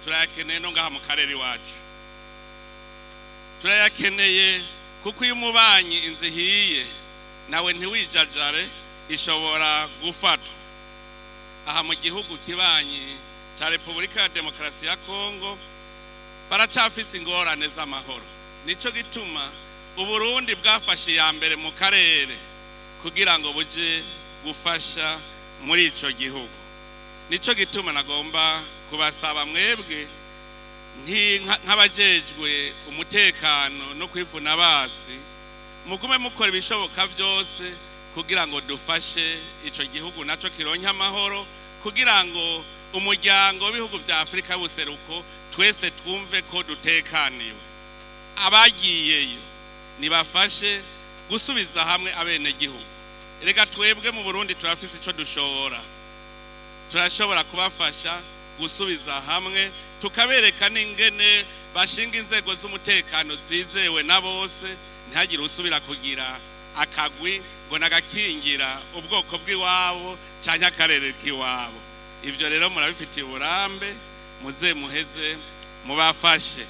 turayakeneye no ngaha mu karere iwacu, turayakeneye kuko iyo umubanyi inzu ihiye nawe ntiwijajare ishobora gufatwa. Aha mu gihugu kibanyi cya Repubulika ya Demokarasi ya Kongo baracafise ingorane z'amahoro, nico gituma Uburundi bwafashe iya mbere mu karere kugira ngo buje gufasha muri ico gihugu. Nico gituma nagomba kubasaba mwebwe nk'abajejwe umutekano no kwivuna basi, mugume mukora ibishoboka byose kugira ngo dufashe ico gihugu naco kironke amahoro, kugira ngo umuryango w'ibihugu vya Afrika y'ubuseruko twese twumve ko dutekaniwe. Abagiyeyo nibafashe gusubiza hamwe abene gihugu. Rega twebwe mu Burundi turafise ico dushobora, turashobora kubafasha gusubiza hamwe, tukabereka n'ingene bashinga inzego z'umutekano zizewe na bose, ntihagire usubira kugira akagwi ngo nagakingira ubwoko bw'iwabo canke akarere k'iwabo. Ivyo rero murabifitiye uburambe, muze muheze mubafashe.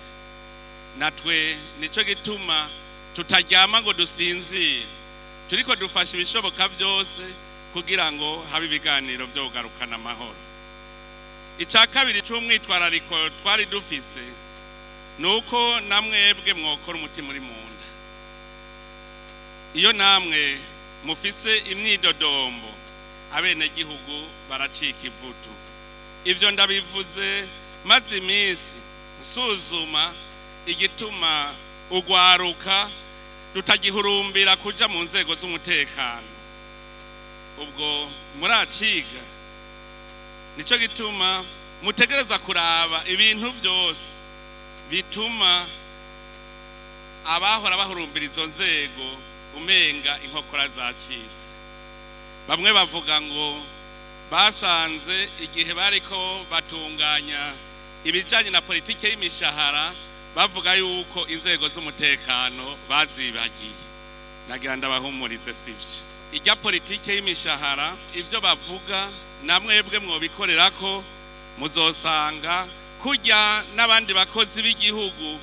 Natwe nico gituma tutaryama ngo dusinzire, turiko dufasha ibishoboka byose kugira ngo habe ibiganiro byo kugarukana amahoro. Ica kabiri cy'umwitwarariko twari dufise nuko namwebwe mwokora umutima uri munda. Iyo namwe mufise imyidodombo abene gihugu baracika ivutu. Ivyo ndabivuze maze iminsi nsuzuma igituma urwaruka rutagihurumbira kuja mu nzego z'umutekano. Ubwo muraciga, nico gituma mutegereza kuraba ibintu byose bituma abahora bahurumbira izo nzego umenga inkokora zacitse. Bamwe bavuga ngo basanze igihe bariko batunganya ibijanye na politike y'imishahara bavuga yuko inzego z'umutekano bazibagiye. Nagira ndabahumurize sivyo. Ijya politike y'imishahara ivyo bavuga namwebwe mwobikorera ko muzosanga kujya n'abandi bakozi b'igihugu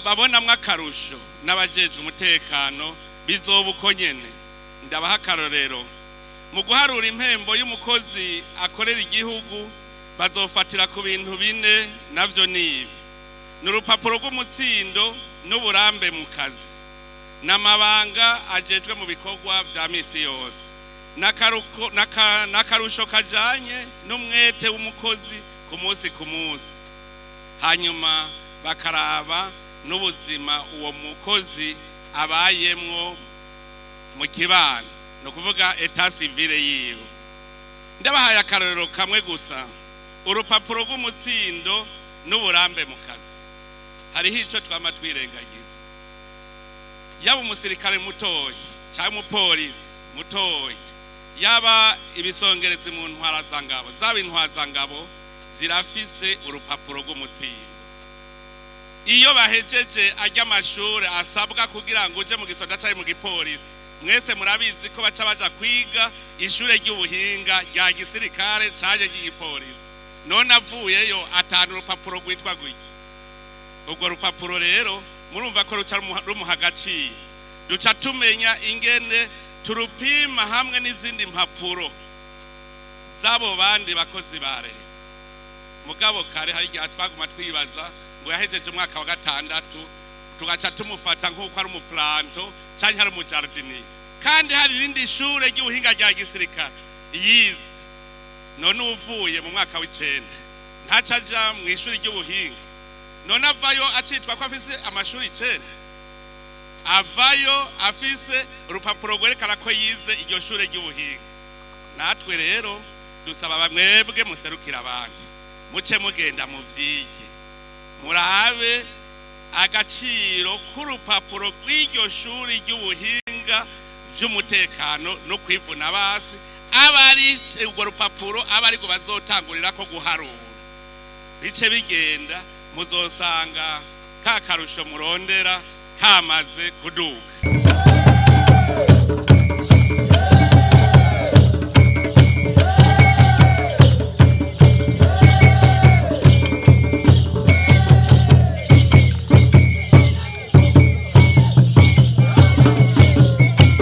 babonamwe akarusho n'abajejwe umutekano bizobuko nyene. Ndabaha akarorero, mu guharura impembo y'umukozi akorera igihugu bazofatira ku bintu bine, navyo nibi: n'urupapuro rw'umutsindo n'uburambe mu kazi, n'amabanga ajejwe mu bikorwa vya misi yose, n'akarusho kajanye n'umwete w'umukozi ku munsi ku munsi. Hanyuma bakaraba n'ubuzima uwo mukozi abayemwo mu kibano, no kuvuga etat civile yiwe. Ndabahaye akarorero kamwe gusa: urupapuro rw'umutsindo n'uburambe mu kazi. Hariho ico twama twirengagiza. Yaba umusirikare mutoyi cyangwa umupolisi mutoyi, yaba ibisongerezi mu ntwarazangabo, zaba intwazangabo zirafise urupapuro rw'umutsindo. Iyo bahejeje ajya amashuri asabwa kugira ngo uje mu gisoda cyangwa mu gipolisi, mwese murabizi ko baca baja kwiga ishure ry'ubuhinga rya gisirikare cyangwa ry'igipolisi. None avuyeyo atanu urupapuro rwitwa gutya. Ubwo rupapuro rero murumva ko ruca rumuha agaciro. Duca tumenya ingene turupima hamwe n'izindi mpapuro zabo bandi bakozi ba leta. Mugabo kare hari igihe twaguma twibaza ngo yahejeje umwaka wa gatandatu tugaca tumufata nk'uko ari umuplanto cyangwa ari umujardinier, kandi hari irindi shure ry'ubuhinga rya gisirikare yize. None uvuye mu mwaka w'icenda ntaca aja mu ishuri ry'ubuhinga, none avayo acitwa ko afise amashuri 9, avayo afise urupapuro rwerekana ko yize iryo shure ry'ubuhinga. Natwe rero dusaba bamwebwe muserukira abandi, muce mugenda mu vyige, murabe agaciro k'urupapuro rw'iryo shuri ry'ubuhinga vy'umutekano no kwivuna basi, abari urwo rupapuro abari go bazotangurira ko guharura. Bice bigenda muzosanga ka karusho murondera kamaze kuduka.